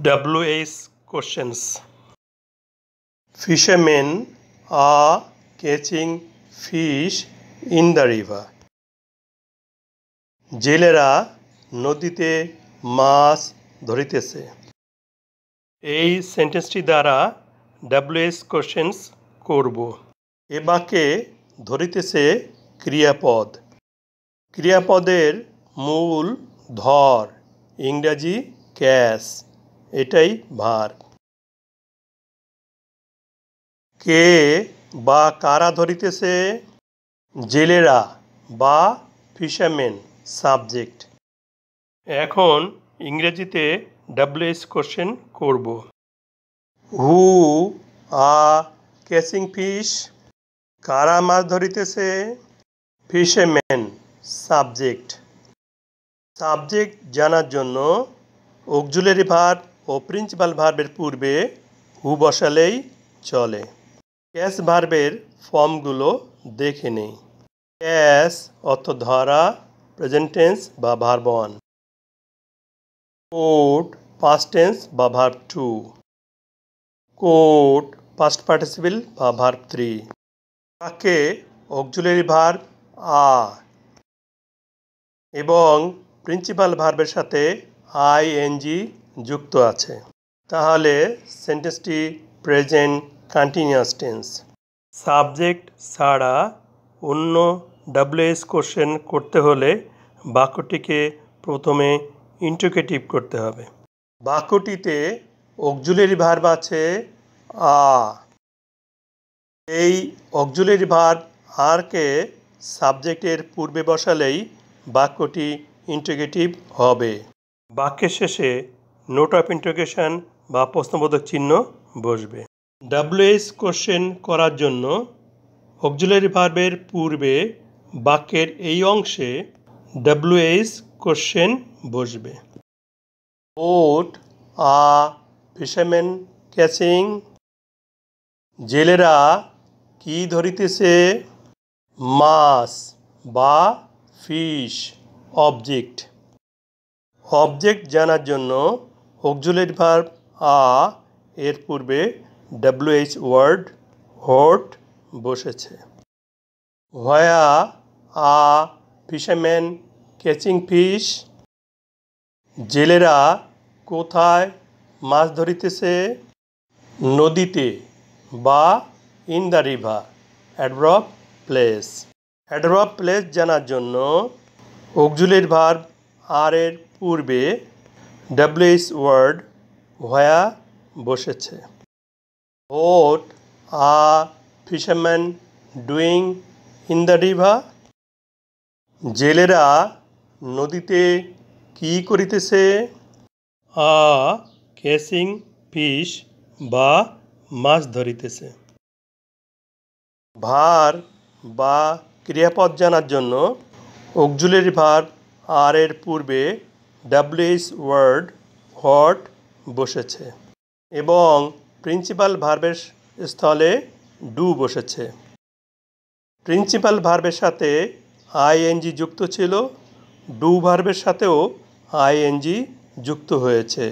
WH questions. Fishermen are catching fish in the river. জেলেরা নদীতে মাছ ধরিতেছে। এই সেন্টেন্সটি দ্বারা WH কোশ্চেন্স করব। এ বাক্যে ধরিতেছে ক্রিয়াপদ। ক্রিয়াপদের মূল ধর, ইংরাজি ক্যাচ, এটাই ভার্ব। কে বা কারা ধরিতেছে? জেলেরা বা ফিশারমেন, সাবজেক্ট। এখন ইংরেজিতে WH কোশ্চেন করব। Who are catching fish? কারা মাছ ধরিতেছে? Fishermen, subject. সাবজেক্ট জানার জন্য অক্সিলারি ভার্ব ও প্রিন্সিপাল ভার্বের পূর্বে হু বসালেই চলে। ক্যাচ ভার্বের ফর্মগুলো দেখে নেই। ক্যাচ অর্থ ধরা, প্রেজেন্ট টেন্স বা ভার্ব 1। কোট পাস্ট টেন্স বা ভার্ব 2। কোট পাস্ট পার্টিসিপল বা ভার্ব 3। বাক্যে অক্সিলারি ভার্ব আর এবং প্রিন্সিপাল ভার্বের সাথে আইএনজি যুক্ত আছে, তাহলে সেন্টেন্সটি প্রেজেন্ট কন্টিনিউয়াস টেন্স। সাবজেক্ট ছাড়া অন্য WH কোশ্চেন করতে হলে বাক্যটিকে প্রথমে ইন্টিগ্রেটিভ করতে হবে। বাক্যটিতে অক্সিলারি ভার্ব আছে আ। এই অক্সিলারি ভার্ব আরকে সাবজেক্টের পূর্বে বসালেই বাক্যটি ইন্টিগ্রেটিভ হবে। বাক্যের শেষে নোট অফ ইন্টিগ্রেশন বা প্রশ্নবোধক চিহ্ন বসবে। WH কোশ্চেন করার জন্য অক্সিলারি ভার্বের পূর্বে বাক্যের এই অংশে WH কোশ্চেন বসবে। বোট আ ফিশারমেন ক্যাচিং? জেলেরা কি ধরিতেছে? মাছ বা ফিশ, অবজেক্ট। অবজেক্ট জানার জন্য অক্সিলারি ভার্ব আ এর পূর্বে WH ওয়ার্ড হোট বসেছে। হোয়ার আ ফিশারম্যান ক্যাচিং ফিশ? জেলেরা কোথায় মাছ ধরিতেছে? নদীতে বা in the river, adverb place. Adverb place জানার জন্য অক্সিলারি ভার্ব আর এর পূর্বে WH ওয়ার্ড হোয়ার বসেছে। What are fisherman doing in the river? জেলেরা নদীতে কি করিতেছে? আর ক্যাচিং ফিশ বা মাছ ধরিতেছে। ভার্ব বা ক্রিয়াপদ জানার জন্য অক্সিলারি ভার্ব আর এর পূর্বে WH ওয়ার্ড হোয়াট বসেছে এবং প্রিন্সিপাল ভার্বের স্থলে ডু বসেছে। প্রিন্সিপাল ভার্বের সাথে আইএনজি যুক্ত ছিল, ডু ভার্বের সাথেও আইএনজি যুক্ত হয়েছে।